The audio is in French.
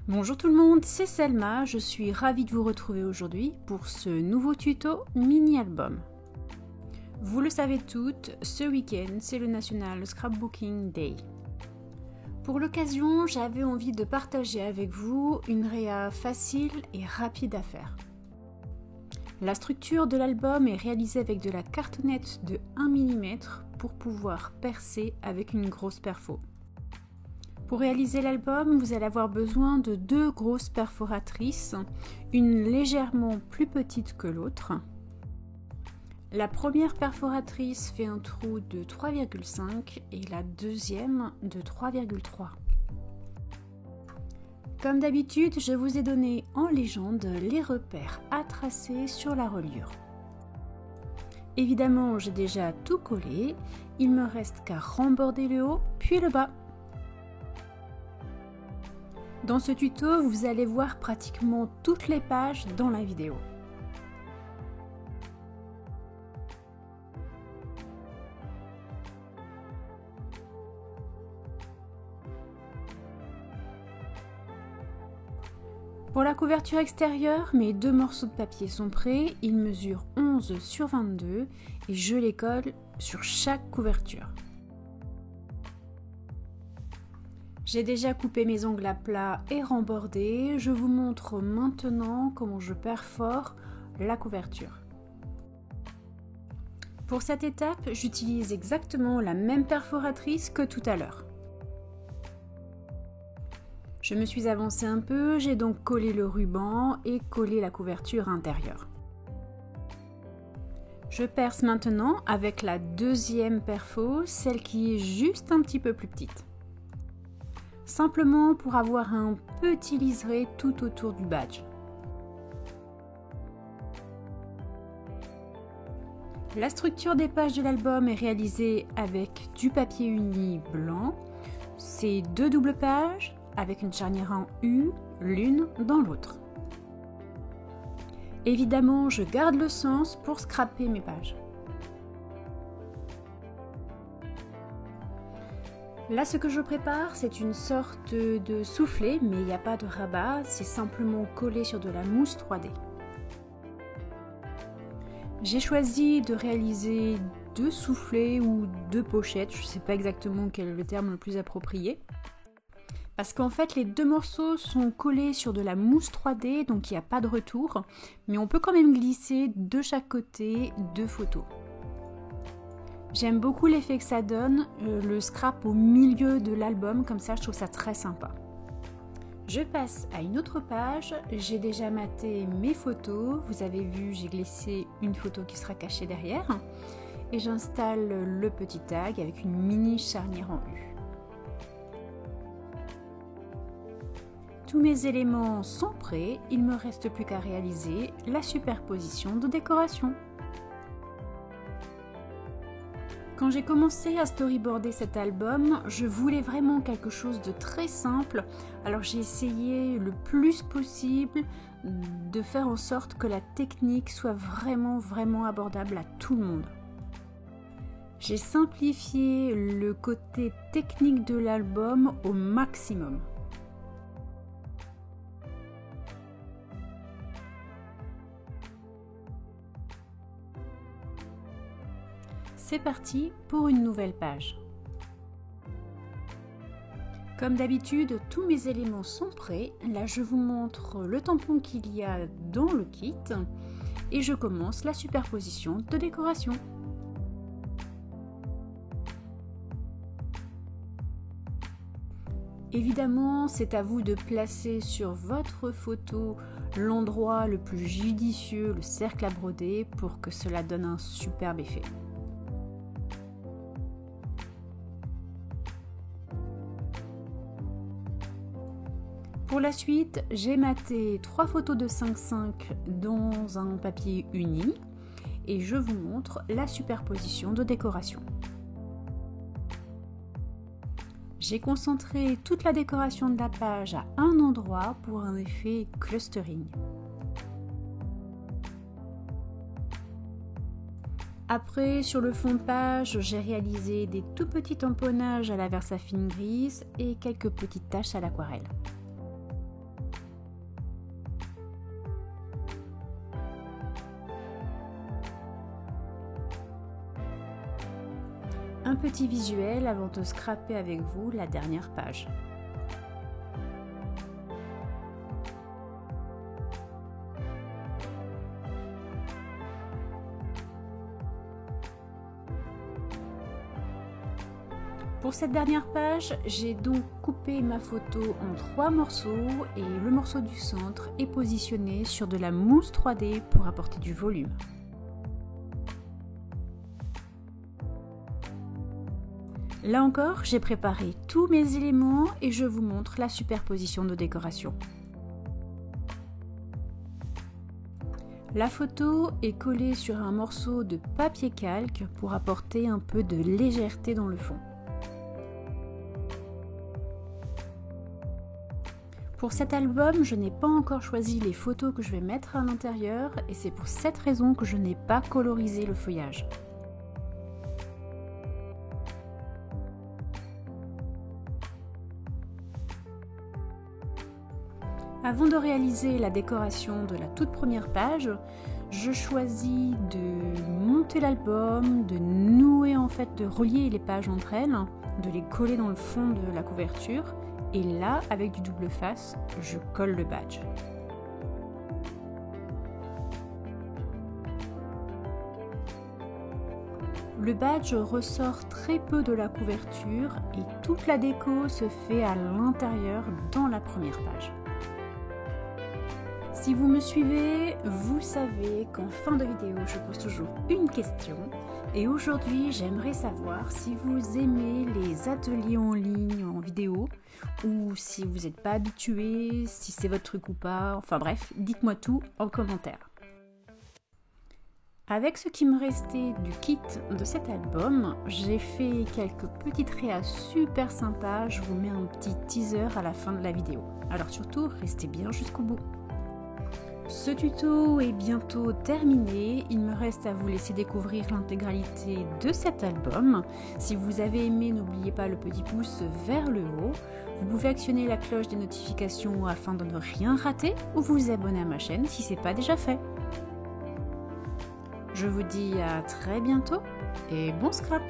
Bonjour tout le monde, c'est Selma, je suis ravie de vous retrouver aujourd'hui pour ce nouveau tuto mini-album. Vous le savez toutes, ce week-end c'est le National Scrapbooking Day. Pour l'occasion, j'avais envie de partager avec vous une réa facile et rapide à faire. La structure de l'album est réalisée avec de la cartonnette de 1 mm pour pouvoir percer avec une grosse perfo. Pour réaliser l'album, vous allez avoir besoin de 2 grosses perforatrices, une légèrement plus petite que l'autre. La première perforatrice fait un trou de 3,5 et la deuxième de 3,3. Comme d'habitude, je vous ai donné en légende les repères à tracer sur la reliure. Évidemment, j'ai déjà tout collé, il me reste qu'à remborder le haut puis le bas. Dans ce tuto, vous allez voir pratiquement toutes les pages dans la vidéo. Pour la couverture extérieure, mes 2 morceaux de papier sont prêts. Ils mesurent 11 sur 22 et je les colle sur chaque couverture. J'ai déjà coupé mes ongles à plat et rembordé. Je vous montre maintenant comment je perfore la couverture. Pour cette étape, j'utilise exactement la même perforatrice que tout à l'heure. Je me suis avancée un peu, j'ai donc collé le ruban et collé la couverture intérieure. Je perce maintenant avec la deuxième perfo, celle qui est juste un petit peu plus petite. Simplement pour avoir un petit liseré tout autour du badge. La structure des pages de l'album est réalisée avec du papier uni blanc. C'est 2 doubles pages avec une charnière en U, l'une dans l'autre. Évidemment, je garde le sens pour scraper mes pages. Là, ce que je prépare, c'est une sorte de soufflet, mais il n'y a pas de rabat, c'est simplement collé sur de la mousse 3D. J'ai choisi de réaliser 2 soufflets ou 2 pochettes, je ne sais pas exactement quel est le terme le plus approprié. Parce qu'en fait, les 2 morceaux sont collés sur de la mousse 3D, donc il n'y a pas de retour, mais on peut quand même glisser de chaque côté 2 photos. J'aime beaucoup l'effet que ça donne, le scrap au milieu de l'album, comme ça je trouve ça très sympa. Je passe à une autre page, j'ai déjà maté mes photos, vous avez vu j'ai glissé une photo qui sera cachée derrière, et j'installe le petit tag avec une mini charnière en U. Tous mes éléments sont prêts, il ne me reste plus qu'à réaliser la superposition de décoration. Quand j'ai commencé à storyboarder cet album, je voulais vraiment quelque chose de très simple, alors j'ai essayé le plus possible de faire en sorte que la technique soit vraiment abordable à tout le monde. J'ai simplifié le côté technique de l'album au maximum. C'est parti pour une nouvelle page. Comme d'habitude, tous mes éléments sont prêts. Là, je vous montre le tampon qu'il y a dans le kit et je commence la superposition de décoration. Évidemment, c'est à vous de placer sur votre photo l'endroit le plus judicieux, le cercle à broder, pour que cela donne un superbe effet. Pour la suite, j'ai maté 3 photos de 5x5 dans un papier uni et je vous montre la superposition de décoration. J'ai concentré toute la décoration de la page à un endroit pour un effet clustering. Après, sur le fond de page, j'ai réalisé des tout petits tamponnages à la Versafine grise et quelques petites taches à l'aquarelle. Un petit visuel avant de scraper avec vous la dernière page. Pour cette dernière page, j'ai donc coupé ma photo en 3 morceaux et le morceau du centre est positionné sur de la mousse 3D pour apporter du volume. Là encore, j'ai préparé tous mes éléments et je vous montre la superposition de décoration. La photo est collée sur un morceau de papier calque pour apporter un peu de légèreté dans le fond. Pour cet album, je n'ai pas encore choisi les photos que je vais mettre à l'intérieur et c'est pour cette raison que je n'ai pas colorisé le feuillage. Avant de réaliser la décoration de la toute première page, je choisis de monter l'album, de nouer de relier les pages entre elles, de les coller dans le fond de la couverture. Et là, avec du double face, je colle le badge. Le badge ressort très peu de la couverture et toute la déco se fait à l'intérieur dans la première page. Si vous me suivez, vous savez qu'en fin de vidéo, je pose toujours une question. Et aujourd'hui, j'aimerais savoir si vous aimez les ateliers en ligne, en vidéo, ou si vous n'êtes pas habitué, si c'est votre truc ou pas. Enfin bref, dites-moi tout en commentaire. Avec ce qui me restait du kit de cet album, j'ai fait quelques petites réas super sympas. Je vous mets un petit teaser à la fin de la vidéo. Alors surtout, restez bien jusqu'au bout. Ce tuto est bientôt terminé, il me reste à vous laisser découvrir l'intégralité de cet album. Si vous avez aimé, n'oubliez pas le petit pouce vers le haut. Vous pouvez actionner la cloche des notifications afin de ne rien rater ou vous abonner à ma chaîne si ce n'est pas déjà fait. Je vous dis à très bientôt et bon scrap!